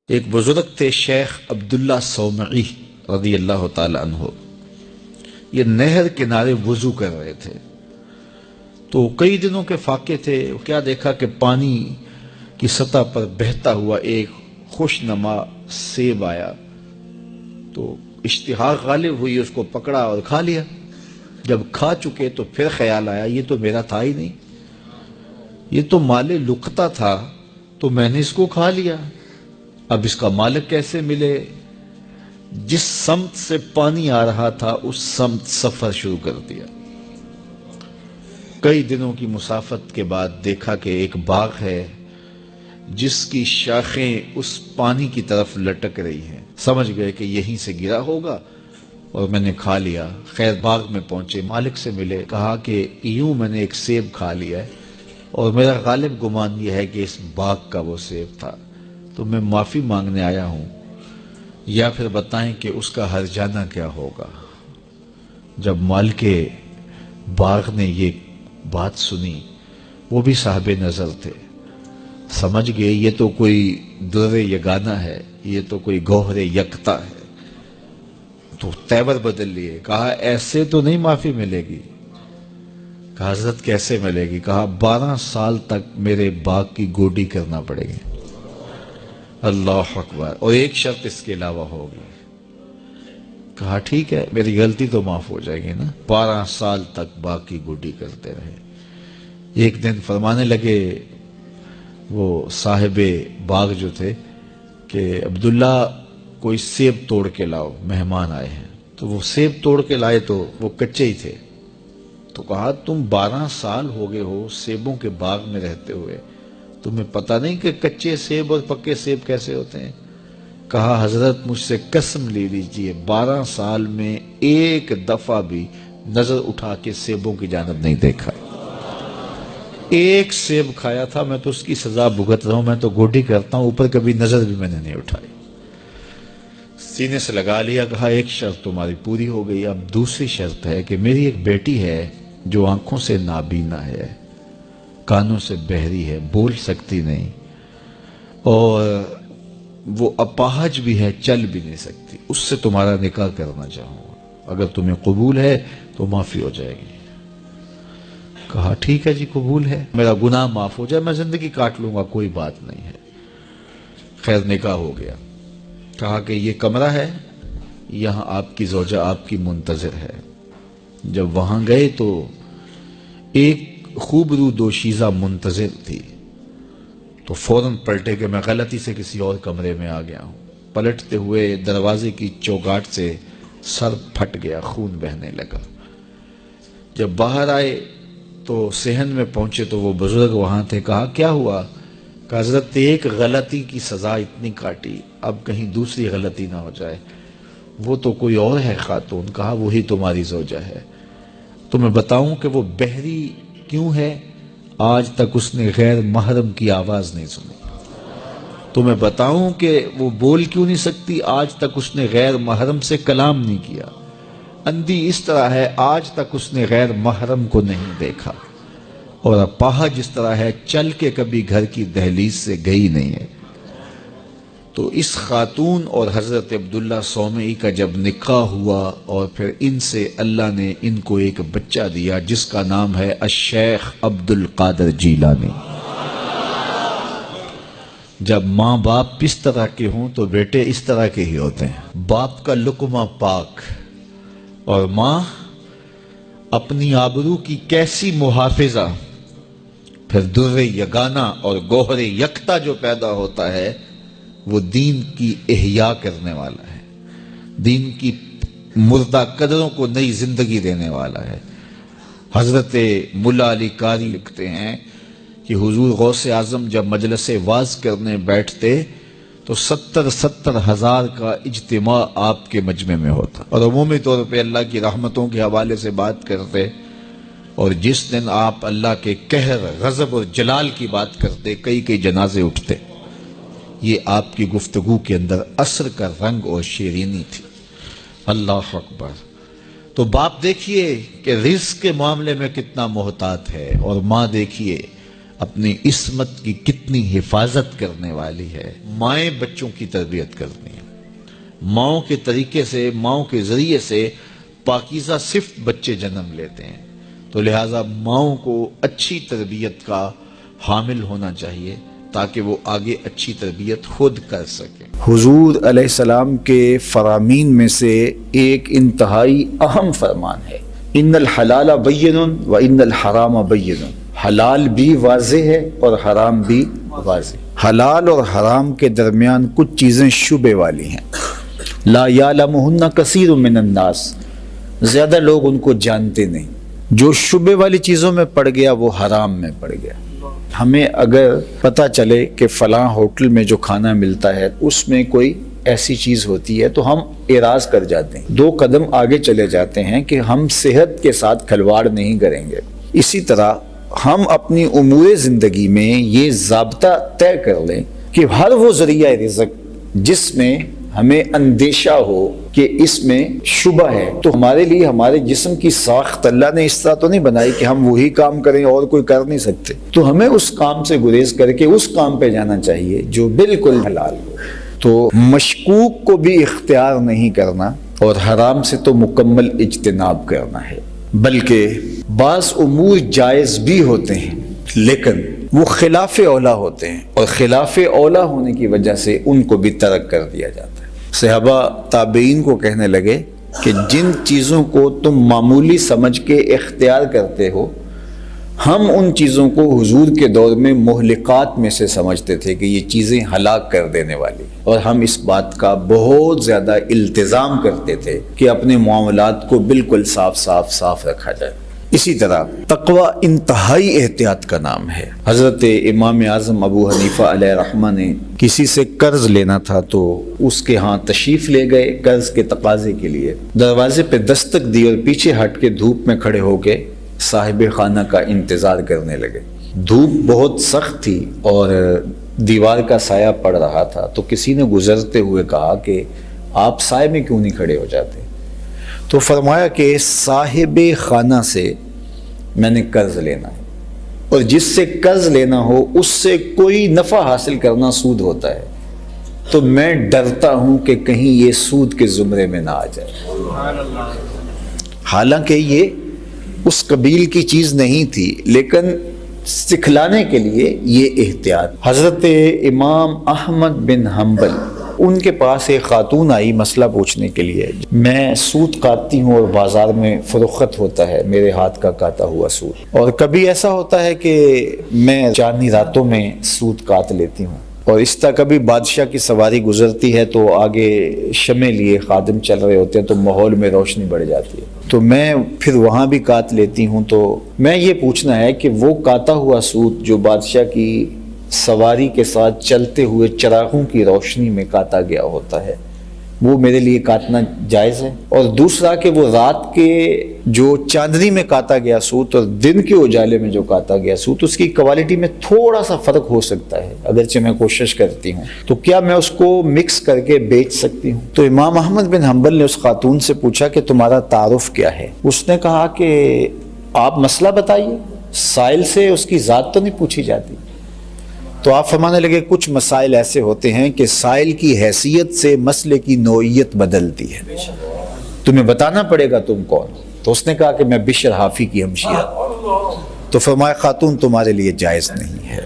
ایک بزرگ تھے شیخ عبداللہ صومعی رضی اللہ تعالی عنہ. یہ نہر کنارے وضو کر رہے تھے تو کئی دنوں کے فاقے تھے. کیا دیکھا کہ پانی کی سطح پر بہتا ہوا ایک خوش نما سیب آیا تو اشتہا غالب ہوئی، اس کو پکڑا اور کھا لیا. جب کھا چکے تو پھر خیال آیا یہ تو میرا تھا ہی نہیں، یہ تو مال لقطہ تھا تو میں نے اس کو کھا لیا. اب اس کا مالک کیسے ملے؟ جس سمت سے پانی آ رہا تھا اس سمت سفر شروع کر دیا. کئی دنوں کی مسافت کے بعد دیکھا کہ ایک باغ ہے جس کی شاخیں اس پانی کی طرف لٹک رہی ہیں. سمجھ گئے کہ یہیں سے گرا ہوگا اور میں نے کھا لیا. خیر باغ میں پہنچے، مالک سے ملے، کہا کہ یوں میں نے ایک سیب کھا لیا ہے اور میرا غالب گمان یہ ہے کہ اس باغ کا وہ سیب تھا، تو میں معافی مانگنے آیا ہوں، یا پھر بتائیں کہ اس کا ہرجانہ کیا ہوگا. جب مالک باغ نے یہ بات سنی، وہ بھی صاحب نظر تھے، سمجھ گئے یہ تو کوئی در یگانہ ہے، یہ تو کوئی گوہر یکتا ہے. تو تیور بدل لیے، کہا ایسے تو نہیں معافی ملے گی. کہا حضرت کیسے ملے گی؟ کہا 12 سال تک میرے باغ کی گوڈی کرنا پڑے گی. اللہ اکبر. اور ایک شرط اس کے علاوہ ہوگی. کہا ٹھیک ہے، میری غلطی تو معاف ہو جائے گی نا. 12 سال تک باغ کی گوڈی کرتے رہے. ایک دن فرمانے لگے وہ صاحب باغ جو تھے کہ عبداللہ کوئی سیب توڑ کے لاؤ، مہمان آئے ہیں. تو وہ سیب توڑ کے لائے تو وہ کچے ہی تھے. تو کہا تم 12 سال ہو گئے ہو سیبوں کے باغ میں رہتے ہوئے، تمہیں پتہ نہیں کہ کچے سیب اور پکے سیب کیسے ہوتے ہیں؟ کہا حضرت مجھ سے قسم لے لیجئے 12 سال میں ایک دفعہ بھی نظر اٹھا کے سیبوں کی جانب نہیں دیکھا. ایک سیب کھایا تھا، میں تو اس کی سزا بھگت رہا ہوں، میں تو گوڈی کرتا ہوں، اوپر کبھی نظر بھی میں نے نہیں اٹھائی. سینے سے لگا لیا. کہا ایک شرط تمہاری پوری ہو گئی، اب دوسری شرط ہے کہ میری ایک بیٹی ہے جو آنکھوں سے نابینا ہے، کانوں سے بہری ہے، بول سکتی نہیں، اور وہ اپاہج بھی ہے، چل بھی نہیں سکتی. اس سے تمہارا نکاح کرنا چاہوں گا، اگر تمہیں قبول ہے تو معافی ہو جائے گی. کہا ٹھیک ہے جی قبول ہے، میرا گناہ معاف ہو جائے، میں زندگی کاٹ لوں گا، کوئی بات نہیں ہے. خیر نکاح ہو گیا. کہا کہ یہ کمرہ ہے، یہاں آپ کی زوجہ آپ کی منتظر ہے. جب وہاں گئے تو ایک خوبرو دوشیزہ منتظر تھی. تو فوراً پلٹے کہ میں غلطی سے کسی اور کمرے میں آ گیا ہوں. پلٹتے ہوئے دروازے کی چوگاٹ سے سر پھٹ گیا، خون بہنے لگا. جب باہر آئے تو صحن میں پہنچے تو وہ بزرگ وہاں تھے. کہا کیا ہوا؟ کہ حضرت ایک غلطی کی سزا اتنی کاٹی، اب کہیں دوسری غلطی نہ ہو جائے. وہ تو کوئی اور ہے خاتون. کہا وہی تمہاری زوجہ ہے. تو میں بتاؤں کہ وہ بہری کیوں ہے؟ آج تک اس نے غیر محرم کی آواز نہیں سنی. تو میں بتاؤں کہ وہ بول کیوں نہیں سکتی؟ آج تک اس نے غیر محرم سے کلام نہیں کیا. اندھی اس طرح ہے، آج تک اس نے غیر محرم کو نہیں دیکھا. اور اپاہج اس طرح ہے، چل کے کبھی گھر کی دہلیز سے گئی نہیں ہے. تو اس خاتون اور حضرت عبداللہ صومعی کا جب نکاح ہوا اور پھر ان سے اللہ نے ان کو ایک بچہ دیا جس کا نام ہے الشیخ عبد القادر جیلانی. جب ماں باپ اس طرح کے ہوں تو بیٹے اس طرح کے ہی ہوتے ہیں. باپ کا لقمہ پاک اور ماں اپنی آبرو کی کیسی محافظہ. پھر در یگانہ اور گوہر یکتا جو پیدا ہوتا ہے وہ دین کی احیاء کرنے والا ہے، دین کی مردہ قدروں کو نئی زندگی دینے والا ہے. حضرت ملا علی قاری لکھتے ہیں کہ حضور غوث اعظم جب مجلس واعظ کرنے بیٹھتے تو 70 ہزار کا اجتماع آپ کے مجمع میں ہوتا، اور عمومی طور پہ اللہ کی رحمتوں کے حوالے سے بات کرتے. اور جس دن آپ اللہ کے قہر، غضب اور جلال کی بات کرتے کئی جنازے اٹھتے. یہ آپ کی گفتگو کے اندر عصر کا رنگ اور شیرینی تھی. اللہ اکبر. تو باپ دیکھیے کہ رزق کے معاملے میں کتنا محتاط ہے، اور ماں دیکھیے اپنی عصمت کی کتنی حفاظت کرنے والی ہے۔ مائیں بچوں کی تربیت کرتی ہیں، ماؤں کے طریقے سے، ماؤں کے ذریعے سے پاکیزہ صرف بچے جنم لیتے ہیں، تو لہٰذا ماؤں کو اچھی تربیت کا حامل ہونا چاہیے تاکہ وہ آگے اچھی تربیت خود کر سکیں۔ حضور علیہ السلام کے فرامین میں سے ایک انتہائی اہم فرمان ہے، ان الحلال بین و ان الحرام بین۔ حلال بھی واضح ہے اور حرام بھی واضح۔ حلال اور حرام کے درمیان کچھ چیزیں شبہ والی ہیں، لا یعلمہن کثیر من الناس، زیادہ لوگ ان کو جانتے نہیں۔ جو شبہ والی چیزوں میں پڑ گیا وہ حرام میں پڑ گیا۔ ہمیں اگر پتہ چلے کہ فلاں ہوٹل میں جو کھانا ملتا ہے اس میں کوئی ایسی چیز ہوتی ہے تو ہم اعراض کر جاتے ہیں، 2 قدم آگے چلے جاتے ہیں کہ ہم صحت کے ساتھ کھلواڑ نہیں کریں گے۔ اسی طرح ہم اپنی امور زندگی میں یہ ضابطہ طے کر لیں کہ ہر وہ ذریعہ رزق جس میں ہمیں اندیشہ ہو کہ اس میں شبہ ہے، تو ہمارے لیے ہمارے جسم کی ساخت اللہ نے اس طرح تو نہیں بنائی کہ ہم وہی کام کریں اور کوئی کر نہیں سکتے، تو ہمیں اس کام سے گریز کر کے اس کام پہ جانا چاہیے جو بالکل حلال ہو۔ تو مشکوک کو بھی اختیار نہیں کرنا اور حرام سے تو مکمل اجتناب کرنا ہے، بلکہ بعض امور جائز بھی ہوتے ہیں لیکن وہ خلاف اولا ہوتے ہیں، اور خلاف اولا ہونے کی وجہ سے ان کو بھی ترک کر دیا جاتا ہے۔ صحابہ تابعین کو کہنے لگے کہ جن چیزوں کو تم معمولی سمجھ کے اختیار کرتے ہو، ہم ان چیزوں کو حضور کے دور میں مہلکات میں سے سمجھتے تھے کہ یہ چیزیں ہلاک کر دینے والی، اور ہم اس بات کا بہت زیادہ التزام کرتے تھے کہ اپنے معاملات کو بالکل صاف رکھا جائے۔ اسی طرح تقوی انتہائی احتیاط کا نام ہے۔ حضرت امام اعظم ابو حنیفہ علیہ رحمہ نے کسی سے قرض لینا تھا تو اس کے ہاں تشریف لے گئے قرض کے تقاضے کے لیے، دروازے پہ دستک دی اور پیچھے ہٹ کے دھوپ میں کھڑے ہو کے صاحب خانہ کا انتظار کرنے لگے۔ دھوپ بہت سخت تھی اور دیوار کا سایہ پڑ رہا تھا، تو کسی نے گزرتے ہوئے کہا کہ آپ سائے میں کیوں نہیں کھڑے ہو جاتے؟ تو فرمایا کہ صاحب خانہ سے میں نے قرض لینا ہے، اور جس سے قرض لینا ہو اس سے کوئی نفع حاصل کرنا سود ہوتا ہے، تو میں ڈرتا ہوں کہ کہیں یہ سود کے زمرے میں نہ آ جائے۔ حالانکہ یہ اس قبیل کی چیز نہیں تھی، لیکن سکھلانے کے لیے یہ احتیاط۔ حضرت امام احمد بن حنبل، ان کے پاس ایک خاتون آئی مسئلہ پوچھنے کے لیے، میں سود کاٹتی ہوں اور بازار میں فروخت ہوتا ہے میرے ہاتھ کا کاٹا ہوا سود، اور کبھی ایسا ہوتا ہے کہ میں چاندنی راتوں میں سود کاٹ لیتی ہوں، اور اس طرح کبھی بادشاہ کی سواری گزرتی ہے تو آگے شمع لیے خادم چل رہے ہوتے ہیں تو ماحول میں روشنی بڑھ جاتی ہے، تو میں پھر وہاں بھی کاٹ لیتی ہوں۔ تو میں یہ پوچھنا ہے کہ وہ کاٹا ہوا سود جو بادشاہ کی سواری کے ساتھ چلتے ہوئے چراغوں کی روشنی میں کاٹا گیا ہوتا ہے، وہ میرے لیے کاٹنا جائز ہے؟ اور دوسرا کہ وہ رات کے جو چاندنی میں کاٹا گیا سوت اور دن کے اجالے میں جو کاٹا گیا سوت، اس کی کوالٹی میں تھوڑا سا فرق ہو سکتا ہے، اگرچہ میں کوشش کرتی ہوں، تو کیا میں اس کو مکس کر کے بیچ سکتی ہوں؟ تو امام احمد بن حنبل نے اس خاتون سے پوچھا کہ تمہارا تعارف کیا ہے؟ اس نے کہا کہ آپ مسئلہ بتائیے، سائل سے اس کی ذات تو نہیں پوچھی جاتی۔ تو آپ فرمانے لگے کچھ مسائل ایسے ہوتے ہیں کہ سائل کی حیثیت سے مسئلے کی نوعیت بدلتی ہے، تمہیں بتانا پڑے گا تم کون؟ تو اس نے کہا کہ میں بشر حافی کی ہمشیرہ۔ تو فرمایا خاتون تمہارے لیے جائز نہیں ہے۔